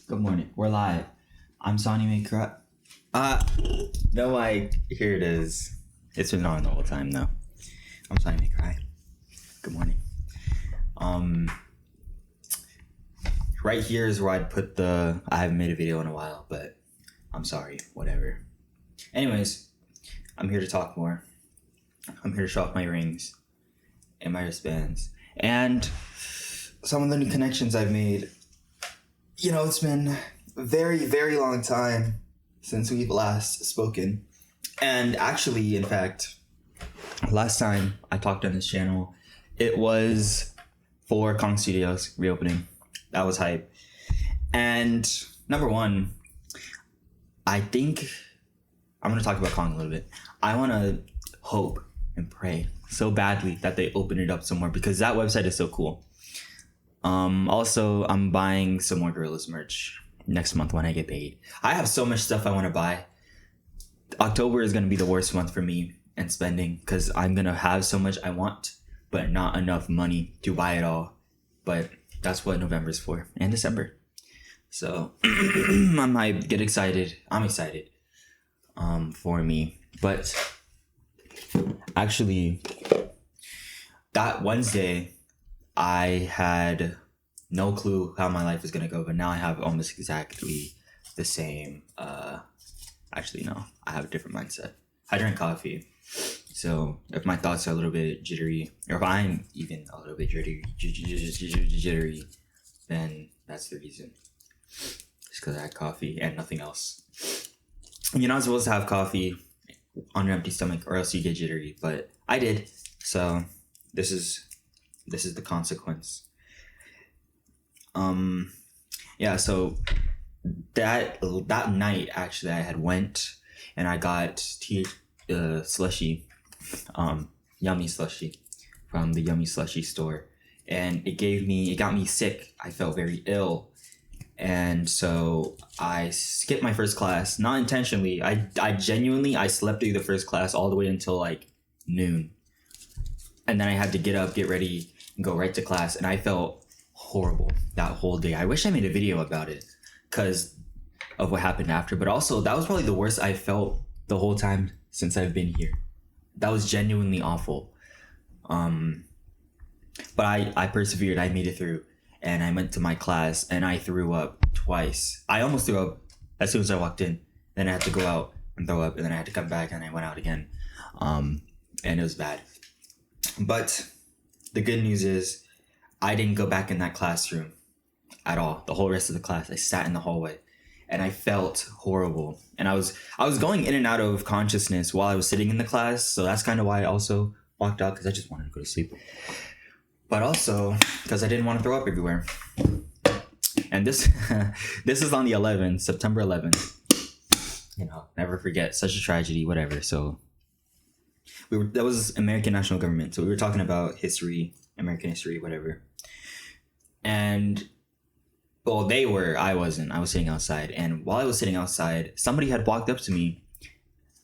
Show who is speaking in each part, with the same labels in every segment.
Speaker 1: Good morning. We're live. I'm Sonny McCry. No, here it is. It's been on the whole time though. I'm Sonny McCry. Good morning. Right here is where I'd put I haven't made a video in a while, but I'm sorry, whatever. Anyways, I'm here to talk more. I'm here to show off my rings and my wristbands and some of the new connections I've made. You know, it's been a very, very long time since we've last spoken. And actually, in fact, last time I talked on this channel, it was for Kong Studios reopening. That was hype. And number one, I think I'm going to talk about Kong a little bit. I want to hope and pray so badly that they open it up somewhere because that website is so cool. Also, I'm buying some more Gorillaz merch next month when I get paid. I have so much stuff I want to buy. October is going to be the worst month for me and spending because I'm going to have so much I want, but not enough money to buy it all. But that's what November is for, and December. So I might get excited. I'm excited for me. But actually, that Wednesday, I had no clue how my life was going to go, but now I have almost exactly the same. Actually, no, I have a different mindset. I drink coffee. So if my thoughts are a little bit jittery, or if I'm even a little bit jittery, then that's the reason. Just because I had coffee and nothing else. You're not supposed to have coffee on your empty stomach or else you get jittery, but I did. So this is the consequence. Yeah, so that night actually I had went and I got tea slushy, yummy slushy from the Yummy Slushy store, and it got me sick. I felt very ill, and so I skipped my first class, not intentionally. I genuinely slept through the first class all the way until like noon, and then I had to get up, get ready, and go right to class, and I felt horrible that whole day. I wish I made a video about it because of what happened after, but also that was probably the worst I felt the whole time since I've been here. That was genuinely awful. But I persevered. I made it through, and I went to my class and I threw up twice. I almost threw up as soon as I walked in. Then I had to go out and throw up, and then I had to come back and I went out again. And it was bad. But the good news is I didn't go back in that classroom at all. The whole rest of the class, I sat in the hallway and I felt horrible. And I was going in and out of consciousness while I was sitting in the class. So that's kind of why I also walked out, because I just wanted to go to sleep. But also because I didn't want to throw up everywhere. And this is on the 11th, September 11th. You know, never forget, such a tragedy, whatever. So that was American national government. So we were talking about history, American history, whatever. And well, they were, I wasn't. I was sitting outside. And while I was sitting outside, somebody had walked up to me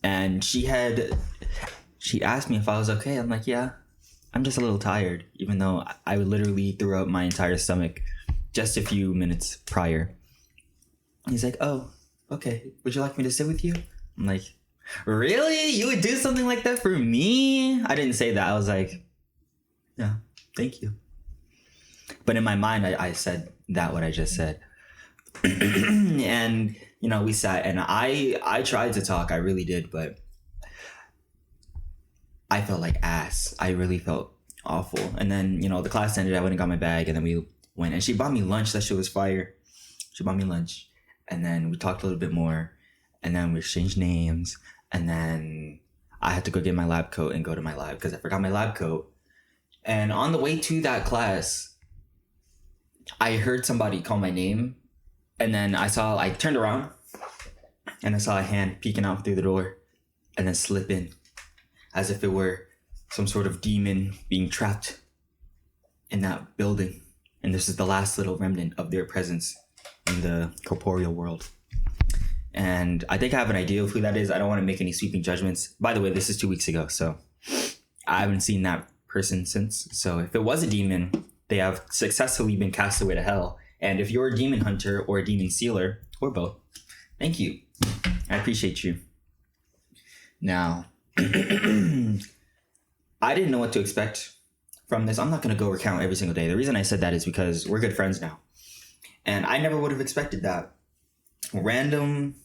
Speaker 1: and she asked me if I was okay. I'm like, yeah, I'm just a little tired, even though I literally threw up my entire stomach just a few minutes prior. He's like, oh, okay. Would you like me to sit with you? I'm like, really? You would do something like that for me? I didn't say that. I was like, yeah, thank you. But in my mind, I said what I just said. And, you know, we sat and I tried to talk. I really did. But I felt like ass. I really felt awful. And then, you know, the class ended. I went and got my bag. And then we went. And she bought me lunch. That shit was fire. She bought me lunch. And then we talked a little bit more. And then we exchanged names. And then I had to go get my lab coat and go to my lab because I forgot my lab coat. And on the way to that class, I heard somebody call my name, and then I turned around and I saw a hand peeking out through the door and then slip in as if it were some sort of demon being trapped in that building. And this is the last little remnant of their presence in the corporeal world. And I think I have an idea of who that is. I don't want to make any sweeping judgments. By the way, this is 2 weeks ago, so I haven't seen that person since. So if it was a demon, they have successfully been cast away to hell And if you're a demon hunter or a demon sealer, or both, thank you. I appreciate you. Now, I didn't know what to expect from this. I'm not going to go recount every single day. The reason I said that is because we're good friends now. And I never would have expected that random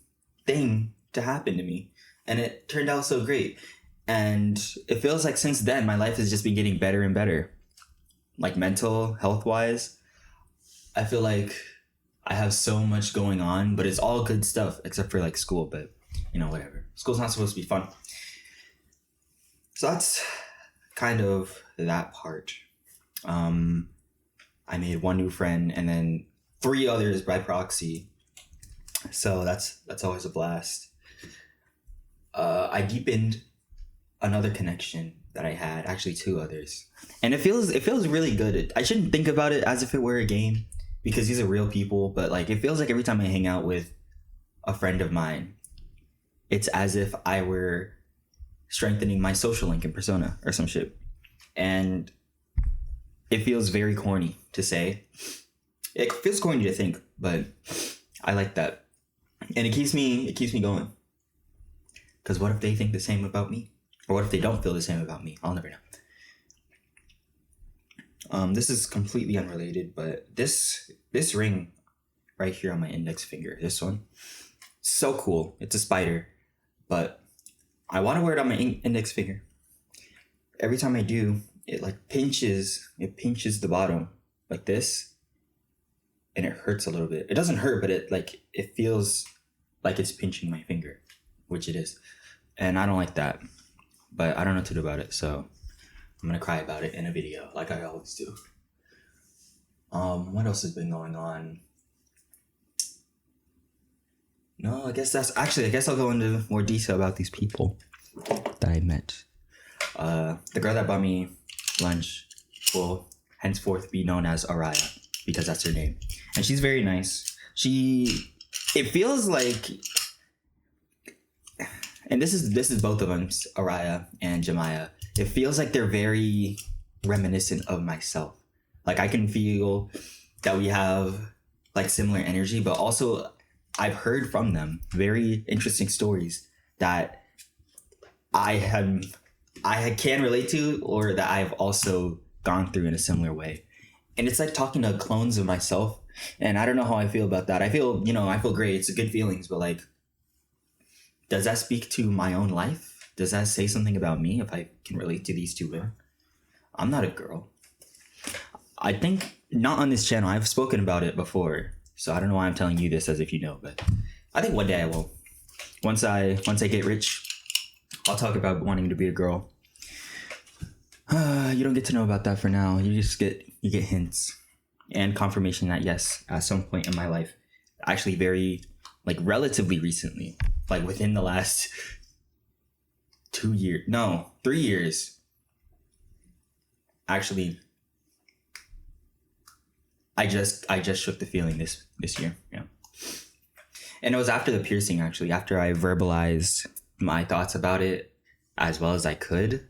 Speaker 1: thing to happen to me. And it turned out so great. And it feels like since then, my life has just been getting better and better. Like mental health wise, I feel like I have so much going on, but it's all good stuff except for like school. But you know, whatever. School's not supposed to be fun. So that's kind of that part. I made one new friend and then 3 others by proxy. So that's always a blast. I deepened another connection that I had, actually 2 others. And it feels really good. I shouldn't think about it as if it were a game because these are real people, but like it feels like every time I hang out with a friend of mine, it's as if I were strengthening my social link in Persona or some shit. And it feels very corny to say. It feels corny to think, but I like that. And it keeps me going. Because what if they think the same about me? Or what if they don't feel the same about me? I'll never know. This is completely unrelated, but this ring right here on my index finger, this one, so cool. It's a spider, but I want to wear it on my index finger. Every time I do, it like pinches the bottom like this, and it hurts a little bit. It doesn't hurt, but it feels like it's pinching my finger, which it is. And I don't like that, but I don't know what to do about it, so I'm gonna cry about it in a video, like I always do. What else has been going on? No, I guess I'll go into more detail about these people that I met. The girl that bought me lunch will henceforth be known as Araya, because that's her name. And she's very nice. It feels like, and this is both of them, Araya and Jemiah. It feels like they're very reminiscent of myself. Like I can feel that we have like similar energy, but also I've heard from them very interesting stories that I can relate to, or that I've also gone through in a similar way. And it's like talking to clones of myself. And I don't know how I feel about that. I feel great. It's a good feelings, but like, does that speak to my own life? Does that say something about me if I can relate to these 2 women? I'm not a girl. I think not on this channel. I've spoken about it before. So I don't know why I'm telling you this as if you know, but I think one day I will. Once I get rich, I'll talk about wanting to be a girl. You don't get to know about that for now. You get hints and confirmation that yes, at some point in my life, actually very like relatively recently, like within the last 3 years. Actually, I just shook the feeling this year. Yeah. And it was after the piercing, actually, after I verbalized my thoughts about it as well as I could.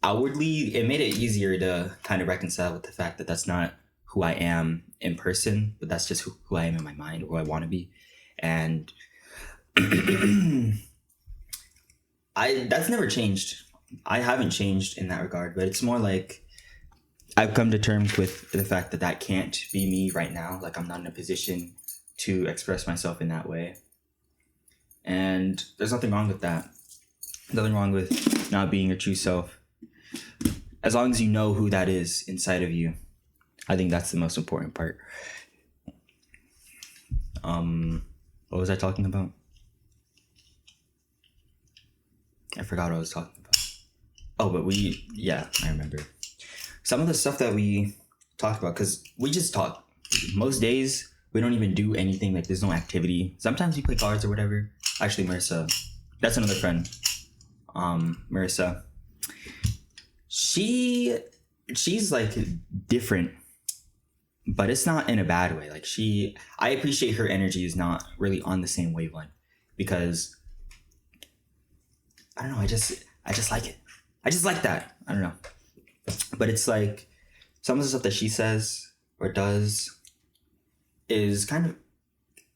Speaker 1: Outwardly, it made it easier to kind of reconcile with the fact that that's not who I am in person, but that's just who I am in my mind, who I want to be. And that's never changed. I haven't changed in that regard, but it's more like I've come to terms with the fact that that can't be me right now. Like I'm not in a position to express myself in that way. And there's nothing wrong with that. Nothing wrong with not being your true self. As long as you know who that is inside of you. I think that's the most important part. What was I talking about? I forgot what I was talking about. Oh, but I remember. Some of the stuff that we talked about, because we just talk. Most days, we don't even do anything. Like, there's no activity. Sometimes we play cards or whatever. Actually, Marissa. That's another friend. Marissa. She's, like, different. But it's not in a bad way. Like, I appreciate her energy is not really on the same wavelength. Because, I don't know, I just like it. I just like that. I don't know. But it's like some of the stuff that she says or does, is kind of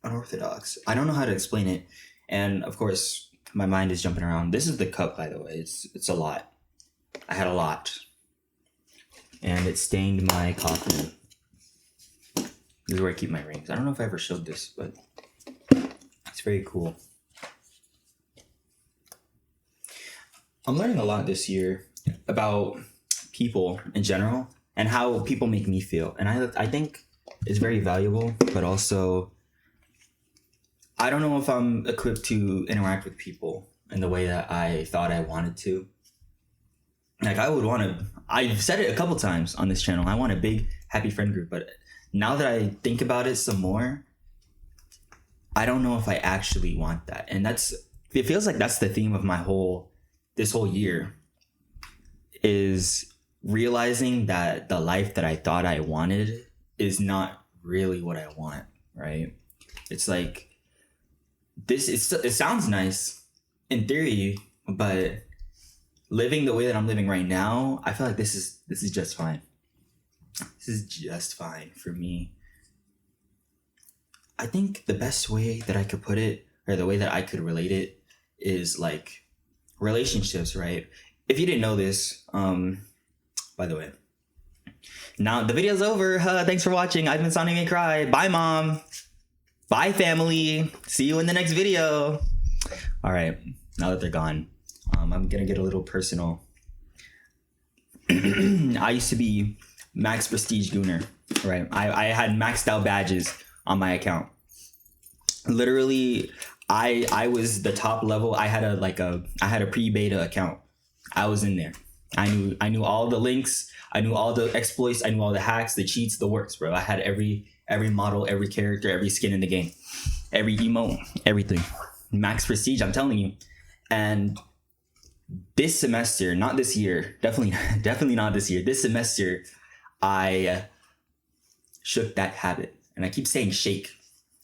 Speaker 1: unorthodox. I don't know how to explain it. And of course, my mind is jumping around. This is the cup, by the way. It's a lot. I had a lot. And it stained my coffee. This is where I keep my rings. I don't know if I ever showed this, but it's very cool. I'm learning a lot this year about people in general and how people make me feel. And I think it's very valuable, but also I don't know if I'm equipped to interact with people in the way that I thought I wanted to. Like I've said it a couple times on this channel. I want a big happy friend group, but now that I think about it some more, I don't know if I actually want that. And it feels like that's the theme of this whole year, is realizing that the life that I thought I wanted is not really what I want, right? It's like it sounds nice in theory, but living the way that I'm living right now, I feel like this is just fine. This is just fine for me. I think the best way that I could put it, or the way that I could relate it, is like relationships, right? If you didn't know this, by the way, now the video's over. Thanks for watching. I've been Sonic and Cry. Bye, Mom. Bye, family. See you in the next video. All right, now that they're gone, I'm gonna get a little personal. I used to be Max Prestige Gooner, right? I had maxed out badges on my account. Literally, I was the top level. I had a pre-beta account. I was in there. I knew all the links. I knew all the exploits. I knew all the hacks, the cheats, the works, bro. I had every model, every character, every skin in the game, every emote, everything. Max Prestige, I'm telling you. And this semester, not this year, definitely not this year. This semester, I shook that habit. And I keep saying shake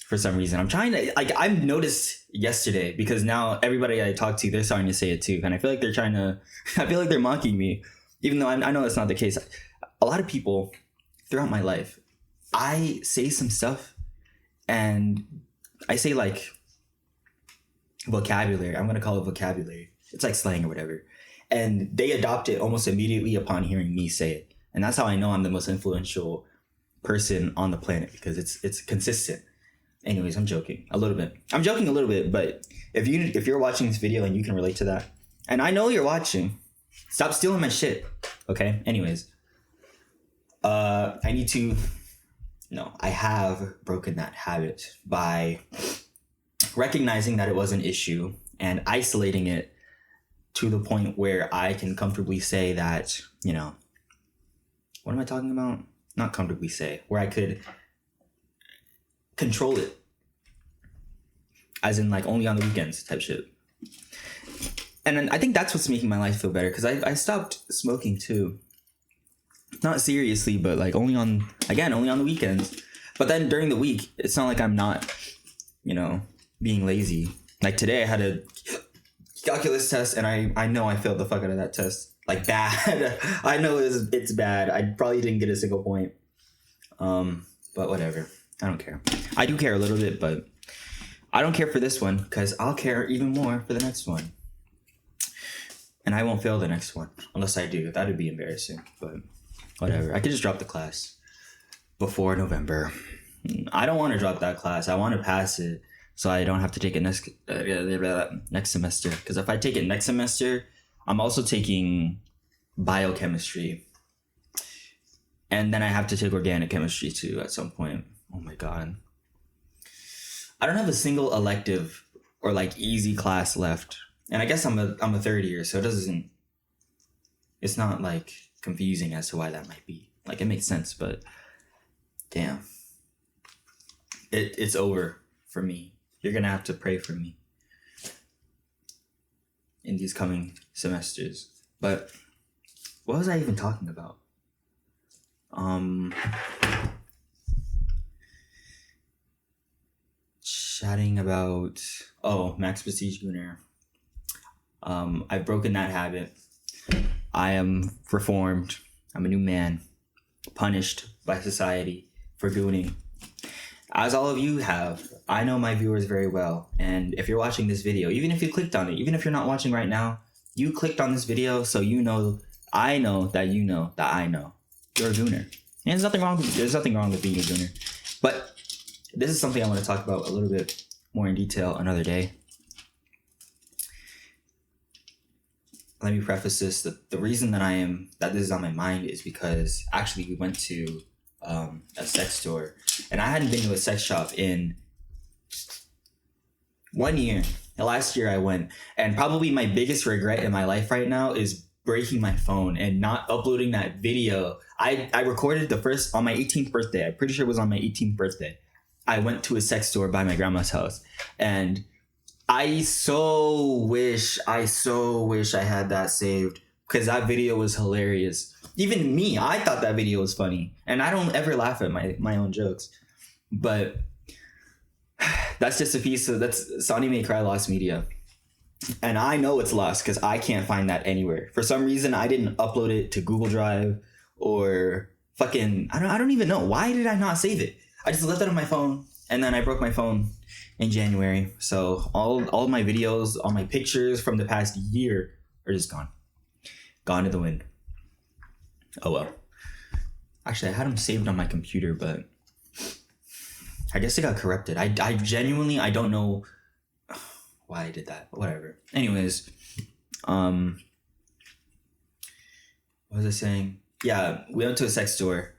Speaker 1: for some reason. I'm trying to, I've noticed yesterday, because now everybody I talk to, they're starting to say it too. And I feel like I feel like they're mocking me, even though I know that's not the case. A lot of people throughout my life, I say some stuff and I say like vocabulary. I'm going to call it vocabulary. It's like slang or whatever. And they adopt it almost immediately upon hearing me say it. And that's how I know I'm the most influential person on the planet, because it's consistent. Anyways, I'm joking a little bit. But if you're watching this video and you can relate to that, and I know you're watching, stop stealing my shit. Okay? Anyways, I have broken that habit by recognizing that it was an issue and isolating it to the point where I can comfortably say that, what am I talking about? Not comfortably say, where I could control it, as in like only on the weekends type shit. And then I think that's what's making my life feel better, because I stopped smoking too. Not seriously, but like only on the weekends. But then during the week, it's not like I'm not, being lazy. Like today I had a calculus test and I know I failed the fuck out of that test. Like bad. I know it's bad. I probably didn't get a single point. But whatever. I don't care. I do care a little bit, but I don't care for this one, because I'll care even more for the next one. And I won't fail the next one. Unless I do. That'd be embarrassing. But whatever. I could just drop the class before November. I don't want to drop that class. I want to pass it so I don't have to take it next semester. Because if I take it next semester, I'm also taking biochemistry. And then I have to take organic chemistry too at some point. Oh my God. I don't have a single elective or like easy class left. And I guess I'm a third year, so it's not like confusing as to why that might be. Like it makes sense, but damn. It's over for me. You're gonna have to pray for me in these coming semesters. But what was I even talking about? Chatting about Max Prestige Gooner. I've broken that habit. I am reformed. I'm a new man, punished by society for gooning. as all of you have, I know my viewers very well. And if you're watching this video, even if you clicked on it, even if you're not watching right now, you clicked on this video, so you know, I know that you know that I know you're a gooner. And there's nothing wrong with being a gooner. But this is something I want to talk about a little bit more in detail another day. Let me preface this. The reason that this is on my mind is because actually we went to a sex store, and I hadn't been to a sex shop in 1 year. Last year I went, and probably my biggest regret in my life right now is breaking my phone and not uploading that video. I recorded the first on my 18th birthday. I'm pretty sure it was on my 18th birthday. I went to a sex store by my grandma's house, and I so wish I had that saved, because that video was hilarious. Even me, I thought that video was funny, and I don't ever laugh at my own jokes. But that's just a piece of that's Sonny May Cry lost media, and I know it's lost because I can't find that anywhere. For some reason, I didn't upload it to Google Drive or fucking I don't even know why did I not save it. I just left it on my phone, and then I broke my phone in January. So all my videos, all my pictures from the past year are just gone to the wind. Oh well. Actually, I had them saved on my computer, but I guess it got corrupted. I genuinely, I don't know why I did that, but whatever. Anyways, what was I saying? Yeah, we went to a sex store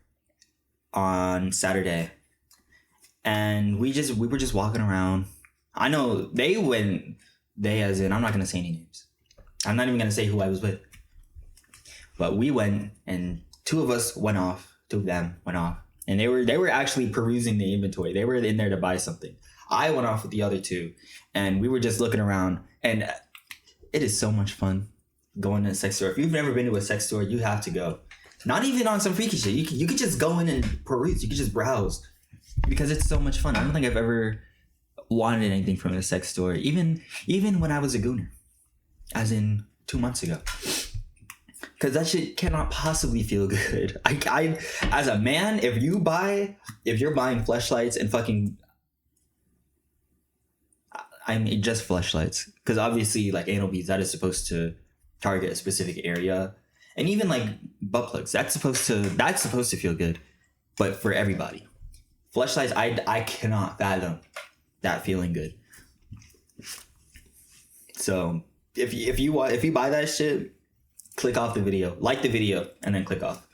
Speaker 1: on Saturday, and we were just walking around. I know they as in, I'm not gonna say any names. I'm not even gonna say who I was with. But we went, and two of them went off, and they were actually perusing the inventory. They were in there to buy something. I went off with the other two, and we were just looking around, and it is so much fun going to a sex store. If you've never been to a sex store, you have to go. Not even on some freaky shit. You could just go in and peruse. You could just browse, because it's so much fun. I don't think I've ever wanted anything from a sex store, even when I was a gooner, as in 2 months ago. Because that shit cannot possibly feel good. I as a man, if you're buying fleshlights and fucking, I mean just fleshlights, because obviously like anal beads, that is supposed to target a specific area, and even like butt plugs, that's supposed to feel good, but for everybody. Fleshlights, I cannot fathom that feeling good. So if you buy that shit, click off the video, like the video, and then click off.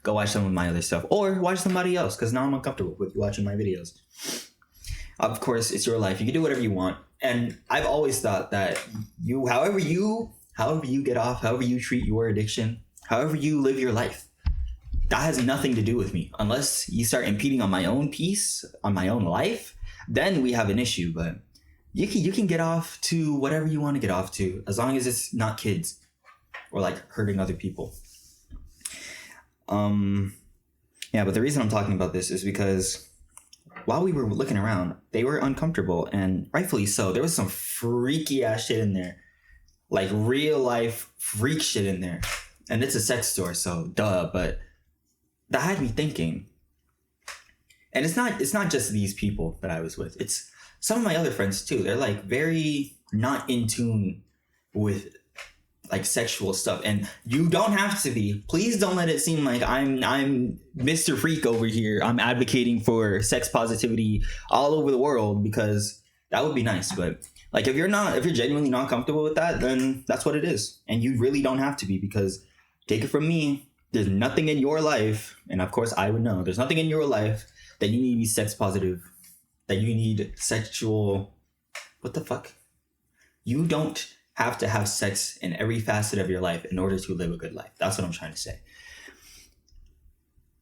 Speaker 1: Go watch some of my other stuff, or watch somebody else, because now I'm uncomfortable with you watching my videos. Of course, it's your life. You can do whatever you want, and I've always thought that however you get off, however you treat your addiction, however you live your life, that has nothing to do with me. Unless you start impeding on my own peace, on my own life, then we have an issue. But you can get off to whatever you want to get off to, as long as it's not kids or like hurting other people. Yeah, but the reason I'm talking about this is because while we were looking around, they were uncomfortable, and rightfully so. There was some freaky ass shit in there, like real life freak shit in there, and it's a sex store, so duh. But that had me thinking, and it's not just these people that I was with. It's some of my other friends too. They're like very not in tune with like sexual stuff, and you don't have to be. Please don't let it seem like I'm Mr. Freak over here. I'm advocating for sex positivity all over the world, because that would be nice. But like if you're genuinely not comfortable with that, then that's what it is, and you really don't have to be, because take it from me, there's nothing in your life, and of course I would know, there's nothing in your life that you need to be sex positive, that you need sexual, what the fuck? You don't have to have sex in every facet of your life in order to live a good life. That's what I'm trying to say.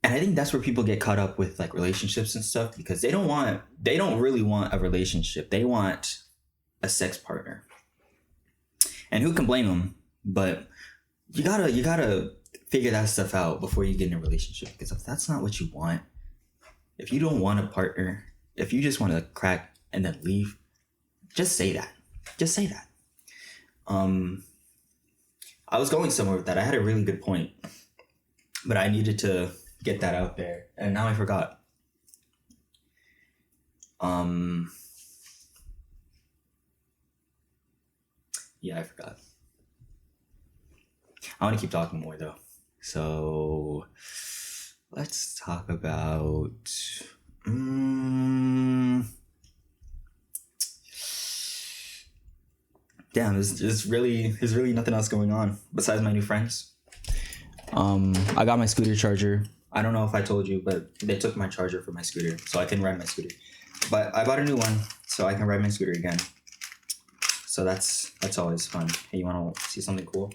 Speaker 1: And I think that's where people get caught up with like relationships and stuff, because they don't really want a relationship. They want a sex partner. And who can blame them? But you gotta figure that stuff out before you get in a relationship, because if that's not what you want, if you don't want a partner, if you just want to crack and then leave, just say that. Just say that. I was going somewhere with that. I had a really good point, but I needed to get that out there, and now I forgot. Um, yeah, I forgot. I want to keep talking more though. So let's talk about. Damn, there's really nothing else going on besides my new friends. I got my scooter charger. I don't know if I told you, but they took my charger for my scooter, so I can ride my scooter. But I bought a new one, so I can ride my scooter again. So that's always fun. Hey, you want to see something cool?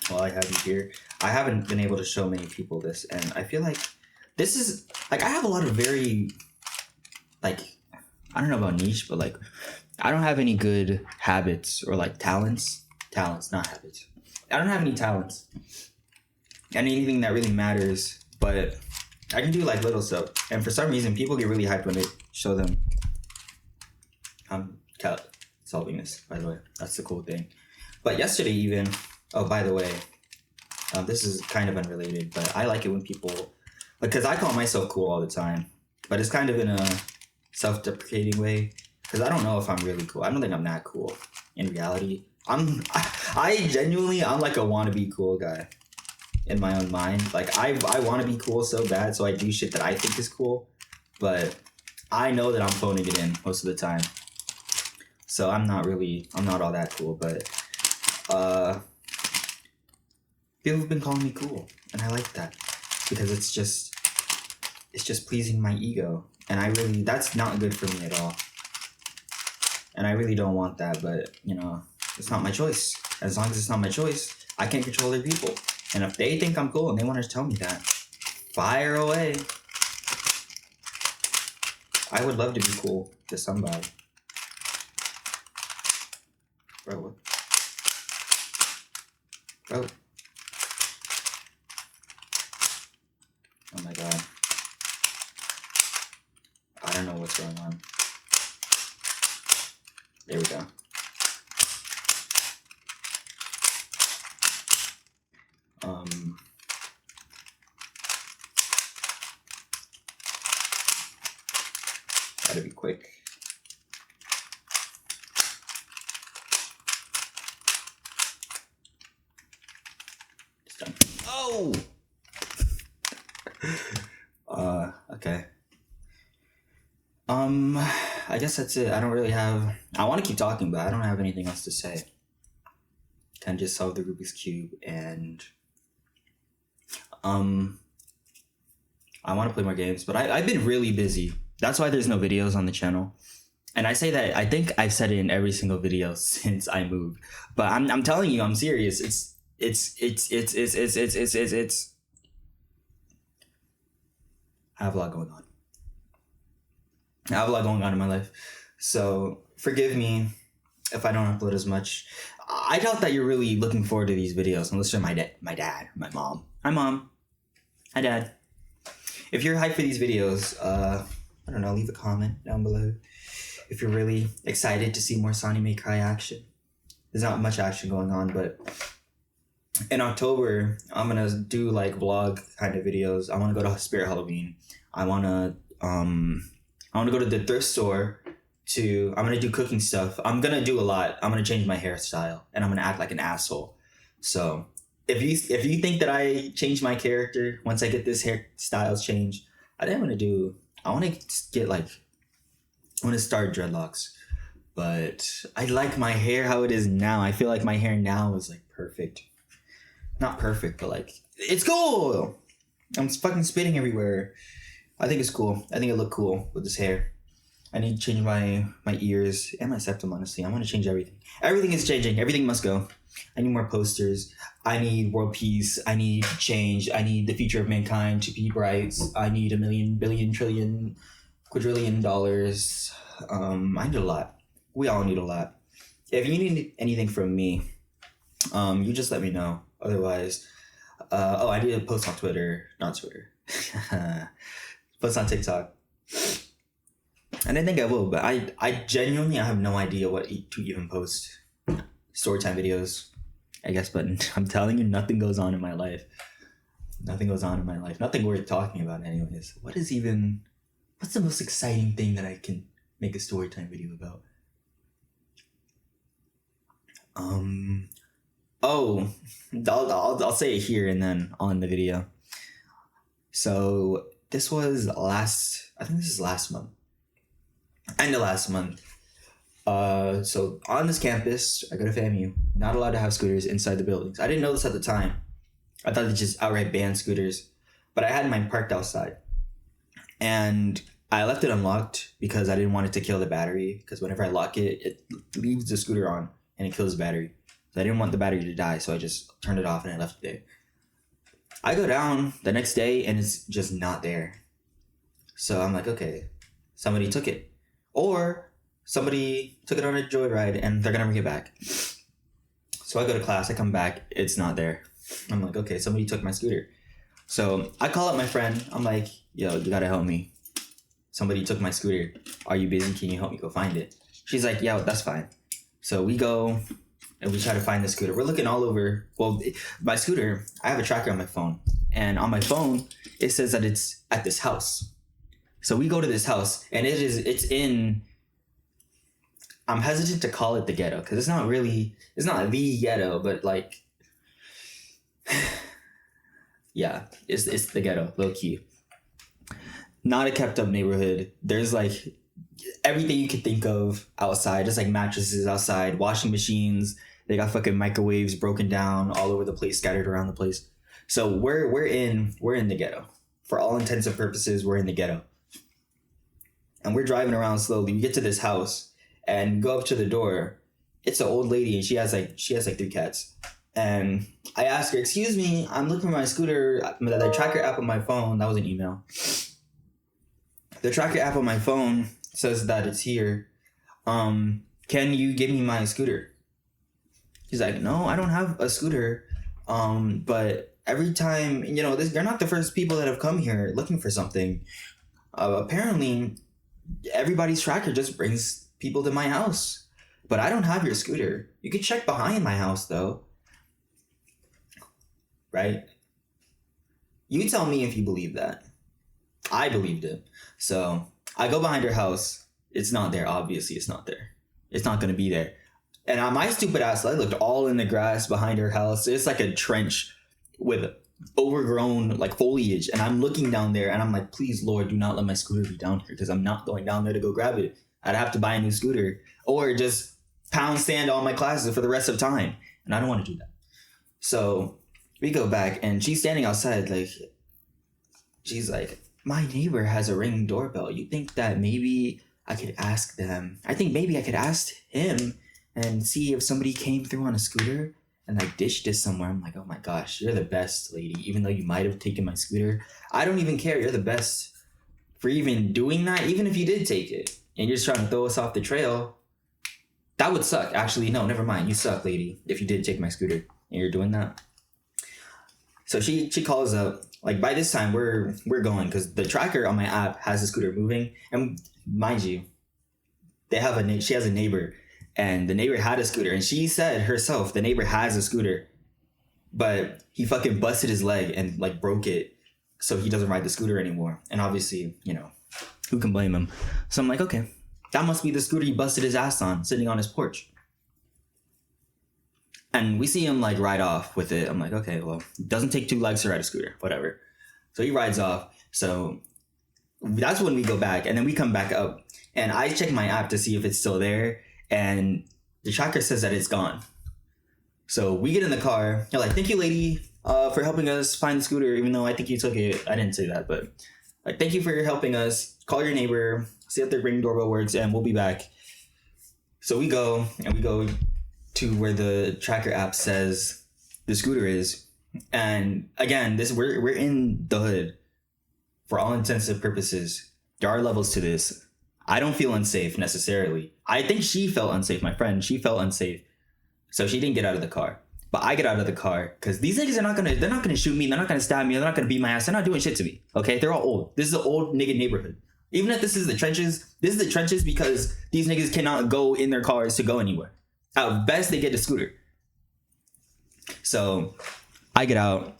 Speaker 1: Well, I have you here. I haven't been able to show many people this, and I feel like this is like I have a lot of very like I don't know about niche, but like I don't have any good habits or like talents, not habits. I don't have any talents and anything that really matters, but I can do like little stuff. And for some reason, people get really hyped when they show them. I'm solving this, by the way. That's the cool thing. But yesterday even, oh, by the way, this is kind of unrelated, but I like it when people, because I call myself cool all the time, but it's kind of in a self-deprecating way, because I don't know if I'm really cool. I don't think I'm that cool in reality. I genuinely, I'm like a wannabe cool guy in my own mind. Like I want to be cool so bad, so I do shit that I think is cool, but I know that I'm phoning it in most of the time. So I'm not all that cool, but people have been calling me cool, and I like that because it's just pleasing my ego, and that's not good for me at all. And I really don't want that, but you know, it's not my choice. As long as it's not my choice, I can't control other people. And if they think I'm cool and they want to tell me that, fire away. I would love to be cool to somebody. Bro, what? Bro. Oh my god. I don't know what's going on. There we go. Gotta be quick. It's done. Oh! Okay. I guess that's it. I don't really have... I want to keep talking, but I don't have anything else to say. Can just solve the Rubik's Cube, and... I want to play more games, but I've been really busy. That's why there's no videos on the channel. And I say that, I think I've said it in every single video since I moved. But I'm telling you, I'm serious. I have a lot going on. I have a lot going on in my life. So forgive me if I don't upload as much. I doubt that you're really looking forward to these videos unless you're my dad, my mom. Hi, Mom. Hi, Dad. If you're hyped for these videos, I don't know, leave a comment down below. If you're really excited to see more Sonny May Cry action. There's not much action going on, but in October, I'm gonna do like vlog kind of videos. I want to go to Spirit Halloween. I want to go to the thrift store. I'm gonna do cooking stuff. I'm gonna do a lot. I'm gonna change my hairstyle, and I'm gonna act like an asshole. So if you think that I change my character once I get this hairstyles changed, I think I want to start dreadlocks. But I like my hair how it is now. I feel like my hair now is like perfect. Not perfect, but like it's cool. I'm fucking spitting everywhere. I think it's cool. I think it look cool with this hair. I need to change my ears and my septum, honestly. I want to change everything. Everything is changing. Everything must go. I need more posters. I need world peace. I need change. I need the future of mankind to be bright. I need $1 million, billion, trillion, quadrillion dollars. I need a lot. We all need a lot. If you need anything from me, you just let me know. Otherwise, I need to post on Twitter. Not Twitter. Post on TikTok. And I think I will, but I genuinely have no idea what to even post. Storytime videos, I guess, but I'm telling you, nothing goes on in my life. Nothing goes on in my life. Nothing worth talking about anyways. What is even... what's the most exciting thing that I can make a story time video about? Oh, I'll say it here and then on the video. So this was I think this is last month. End of last month. So on this campus, I go to FAMU, not allowed to have scooters inside the buildings. I didn't know this at the time. I thought they just outright banned scooters, but I had mine parked outside. And I left it unlocked because I didn't want it to kill the battery, because whenever I lock it, it leaves the scooter on and it kills the battery. So I didn't want the battery to die, so I just turned it off and I left it there. I go down the next day and it's just not there. So I'm like, okay, somebody took it. Or somebody took it on a joyride and they're gonna bring it back. So I go to class, I come back, it's not there. I'm like, okay, somebody took my scooter. So I call up my friend, I'm like, yo, you gotta help me. Somebody took my scooter. Are you busy? Can you help me go find it? She's like, yeah, that's fine. So we go and we try to find the scooter. We're looking all over. Well, my scooter, I have a tracker on my phone. And on my phone, it says that it's at this house. So we go to this house and it's in, I'm hesitant to call it the ghetto because it's not the ghetto, but like, yeah, it's the ghetto, low key. Not a kept up neighborhood. There's like everything you could think of outside, just like mattresses outside, washing machines. They got fucking microwaves broken down all over the place, scattered around the place. So we're in the ghetto. For all intents and purposes, we're in the ghetto. And we're driving around slowly. We get to this house and go up to the door. It's an old lady and she has like 3 cats. And I ask her, excuse me, I'm looking for my scooter, the tracker app on my phone. That was an email. The tracker app on my phone says that it's here. Can you give me my scooter? She's like, no, I don't have a scooter. But every time, they're not the first people that have come here looking for something. Apparently, everybody's tracker just brings people to my house. But I don't have your scooter. You can check behind my house, though. Right? You tell me if you believe that. I believed it. So I go behind her house. It's not there. Obviously, it's not there. It's not going to be there. And on my stupid ass, I looked all in the grass behind her house. It's like a trench with overgrown like foliage. And I'm looking down there and I'm like, please, Lord, do not let my scooter be down here because I'm not going down there to go grab it. I'd have to buy a new scooter or just pound stand all my classes for the rest of time. And I don't want to do that. So we go back and she's standing outside like, she's like, my neighbor has a Ring doorbell. You think that maybe I could ask them? I think maybe I could ask him and see if somebody came through on a scooter and like ditched it somewhere. I'm like, oh my gosh, you're the best, lady. Even though you might have taken my scooter, I don't even care. You're the best for even doing that. Even if you did take it and you're just trying to throw us off the trail, that would suck. Actually, no, never mind. You suck, lady, if you did take my scooter and you're doing that. So she calls up. Like by this time we're going because the tracker on my app has the scooter moving, and mind you, she has a neighbor, and the neighbor had a scooter, and she said herself the neighbor has a scooter, but he fucking busted his leg and like broke it, so he doesn't ride the scooter anymore. And obviously, who can blame him? So I'm like, okay, that must be the scooter he busted his ass on, sitting on his porch. And we see him like ride off with it. I'm like, okay, well, it doesn't take 2 legs to ride a scooter, whatever. So he rides off. So that's when we go back, and then we come back up and I check my app to see if it's still there. And the tracker says that it's gone. So we get in the car. They're like, thank you, lady, for helping us find the scooter, even though I think you took it. I didn't say that, but like, thank you for helping us. Call your neighbor, see if the Ring doorbell works, and we'll be back. So we go to where the tracker app says the scooter is. And again, we're in the hood for all intents and purposes. There are levels to this. I don't feel unsafe necessarily. I think she felt unsafe. My friend, she felt unsafe. So she didn't get out of the car. But I get out of the car because these niggas they're not gonna shoot me, they're not gonna stab me, they're not gonna beat my ass, they're not doing shit to me. Okay? They're all old. This is an old nigga neighborhood. Even if this is the trenches because these niggas cannot go in their cars to go anywhere. At best, they get a scooter. So I get out,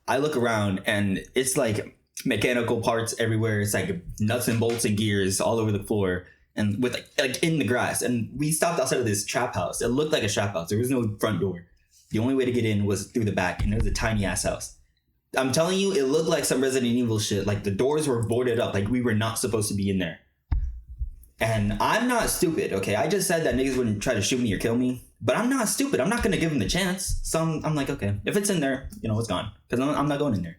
Speaker 1: I look around, and it's like mechanical parts everywhere. It's like nuts and bolts and gears all over the floor, and with like in the grass. And we stopped outside of this trap house. It looked like a trap house. There was no front door. The only way to get in was through the back, and it was a tiny ass house. I'm telling you, it looked like some Resident Evil shit. Like the doors were boarded up. Like we were not supposed to be in there. And I'm not stupid, okay? I just said that niggas wouldn't try to shoot me or kill me. But I'm not stupid. I'm not going to give them the chance. So I'm like, okay, if it's in there, you know, it's gone. Because I'm not going in there.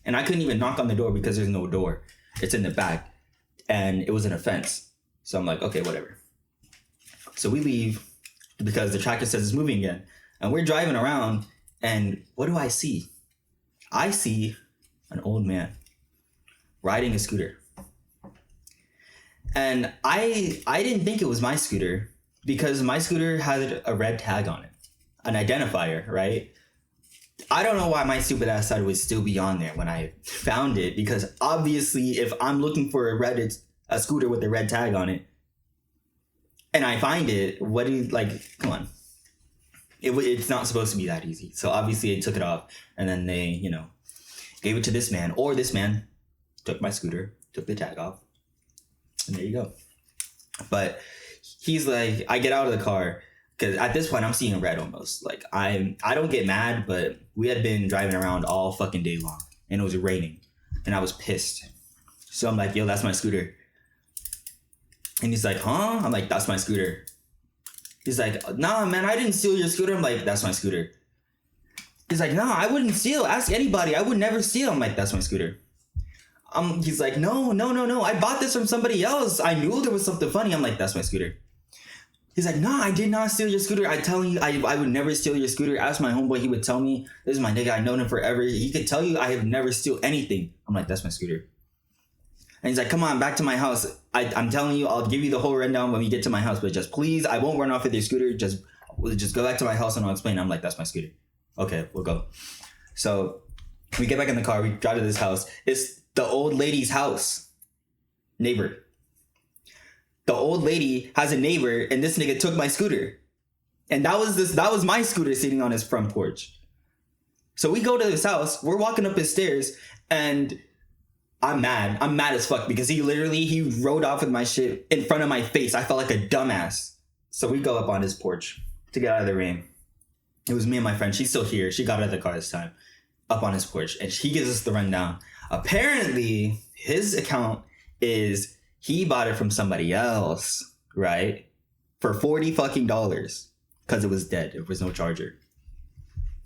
Speaker 1: And I couldn't even knock on the door because there's no door. It's in the back. And it was in a fence. So I'm like, okay, whatever. So we leave because the tracker says it's moving again. And we're driving around. And what do I see? I see an old man riding a scooter. And I didn't think it was my scooter because my scooter had a red tag on it, an identifier, right? I don't know why my stupid ass thought it would still be on there when I found it, because obviously if I'm looking for a scooter with a red tag on it and I find it, what do you, like, come on. It's not supposed to be that easy. So obviously I took it off, and then they, you know, gave it to this man, or this man took my scooter, took the tag off. And there you go. But he's like, I get out of the car because at this point I'm seeing red almost. Like I don't get mad, but we had been driving around all fucking day long and it was raining and I was pissed. So I'm like, yo, that's my scooter. And he's like, huh? I'm like, that's my scooter. He's like, nah, man, I didn't steal your scooter. I'm like, that's my scooter. He's like, nah, I wouldn't steal. Ask anybody. I would never steal. I'm like, that's my scooter. He's like, no. I bought this from somebody else. I knew there was something funny. I'm like, that's my scooter. He's like, no, I did not steal your scooter. I telling you, I would never steal your scooter. Ask my homeboy. He would tell me, this is my nigga. I've known him forever. He could tell you I have never steal anything. I'm like, that's my scooter. And he's like, come on, back to my house. I'm telling you, I'll give you the whole rundown when we get to my house. But just please, I won't run off with your scooter. Just go back to my house and I'll explain. I'm like, that's my scooter. Okay, we'll go. So we get back in the car. We drive to this house. It's the old lady's house. Neighbor. The old lady has a neighbor, and this nigga took my scooter. And that was my scooter sitting on his front porch. So we go to his house. We're walking up his stairs, and I'm mad. I'm mad as fuck because he rode off with my shit in front of my face. I felt like a dumbass. So we go up on his porch to get out of the rain. It was me and my friend. She's still here. She got out of the car this time. Up on his porch. And he gives us the rundown. Apparently, his account is he bought it from somebody else, right? For $40 fucking dollars. Because it was dead. There was no charger.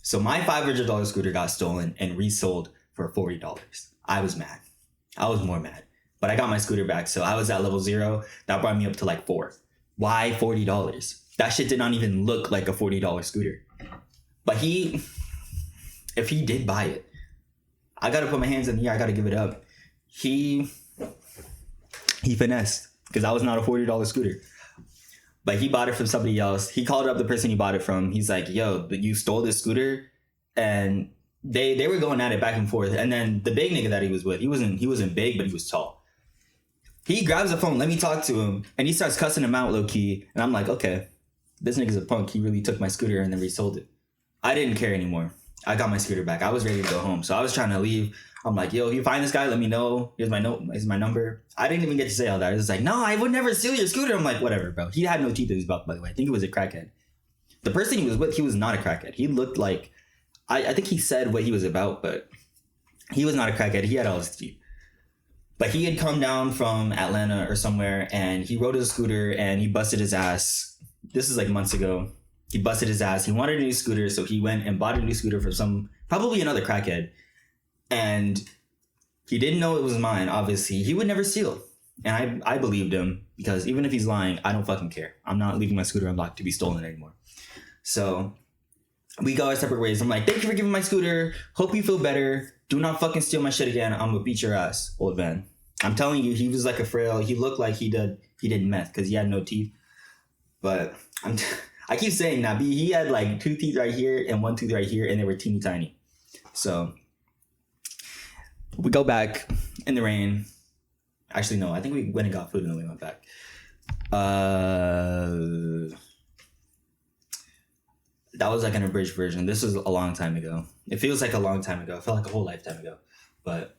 Speaker 1: So my $500 scooter got stolen and resold for $40. I was mad. I was more mad. But I got my scooter back. So I was at level 0. That brought me up to like 4. Why $40? That shit did not even look like a $40 scooter. But if he did buy it, I gotta put my hands in the air. I gotta give it up. He finessed because that was not a $40 scooter. But he bought it from somebody else. He called up the person he bought it from. He's like, yo, you stole this scooter? And they were going at it back and forth. And then the big nigga that he was with, he wasn't big, but he was tall. He grabs the phone, let me talk to him, and he starts cussing him out low key. And I'm like, okay, this nigga's a punk. He really took my scooter and then resold it. I didn't care anymore. I got my scooter back. I was ready to go home. So I was trying to leave. I'm like, yo, if you find this guy, let me know. Here's my note. Here's my number. I didn't even get to say all that. I was like, no, I would never steal your scooter. I'm like, whatever, bro. He had no teeth in his mouth, by the way. I think he was a crackhead. The person he was with, he was not a crackhead. He looked like, I think he said what he was about, but he was not a crackhead. He had all his teeth. But he had come down from Atlanta or somewhere, and he rode his scooter, and he busted his ass. This is like months ago. He busted his ass. He wanted a new scooter, so he went and bought a new scooter from probably another crackhead. And he didn't know it was mine, obviously. He would never steal. And I believed him, because even if he's lying, I don't fucking care. I'm not leaving my scooter unlocked to be stolen anymore. So we go our separate ways. I'm like, thank you for giving my scooter. Hope you feel better. Do not fucking steal my shit again. I'm gonna beat your ass, old man. I'm telling you, he was like a frail. He looked like he did meth because he had no teeth. But I keep saying that, but he had like 2 teeth right here and 1 tooth right here, and they were teeny tiny. So we go back in the rain. Actually, no, I think we went and got food and then we went back. That was like an abridged version. This was a long time ago. It feels like a long time ago. It felt like a whole lifetime ago. But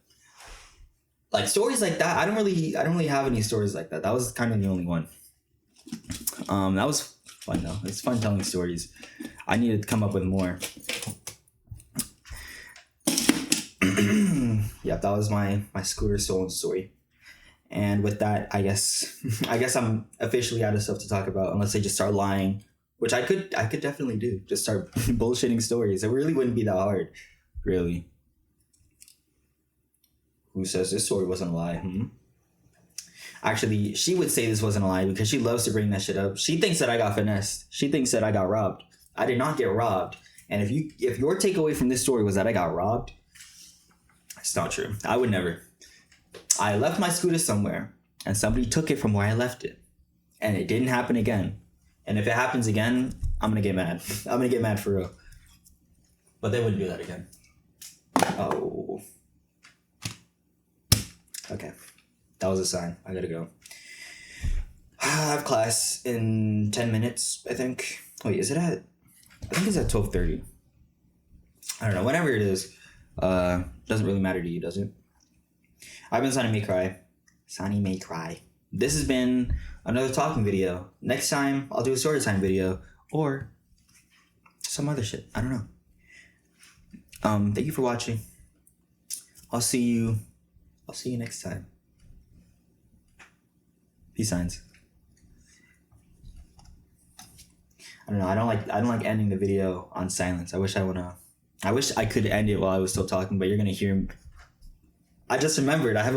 Speaker 1: like stories like that. I don't really have any stories like that. That was kind of the only one. That was fun though. It's fun telling stories. I need to come up with more. Yep, that was my scooter stolen story. And with that, I guess I'm officially out of stuff to talk about unless they just start lying, which I could definitely do. Just start bullshitting stories. It really wouldn't be that hard, really. Who says this story wasn't a lie? Actually, she would say this wasn't a lie because she loves to bring that shit up. She thinks that I got finessed. She thinks that I got robbed. I did not get robbed. And if your takeaway from this story was that I got robbed, it's not true. I would never. I left my scooter somewhere and somebody took it from where I left it. And it didn't happen again. And if it happens again, I'm going to get mad. I'm going to get mad for real. But they wouldn't do that again. Oh. Okay. That was a sign. I gotta go. I have class in 10 minutes, I think. Wait, is it at... I think it's at 12:30. I don't know. Whenever it is. Doesn't really matter to you, does it? I've been Sonny May Cry. Sonny May Cry. This has been another talking video. Next time, I'll do a story time video. Or some other shit. I don't know. Thank you for watching. I'll see you next time. Peace signs. I don't know. I don't like ending the video on silence. I wish I could end it while I was still talking, but you're gonna hear. I just remembered. I have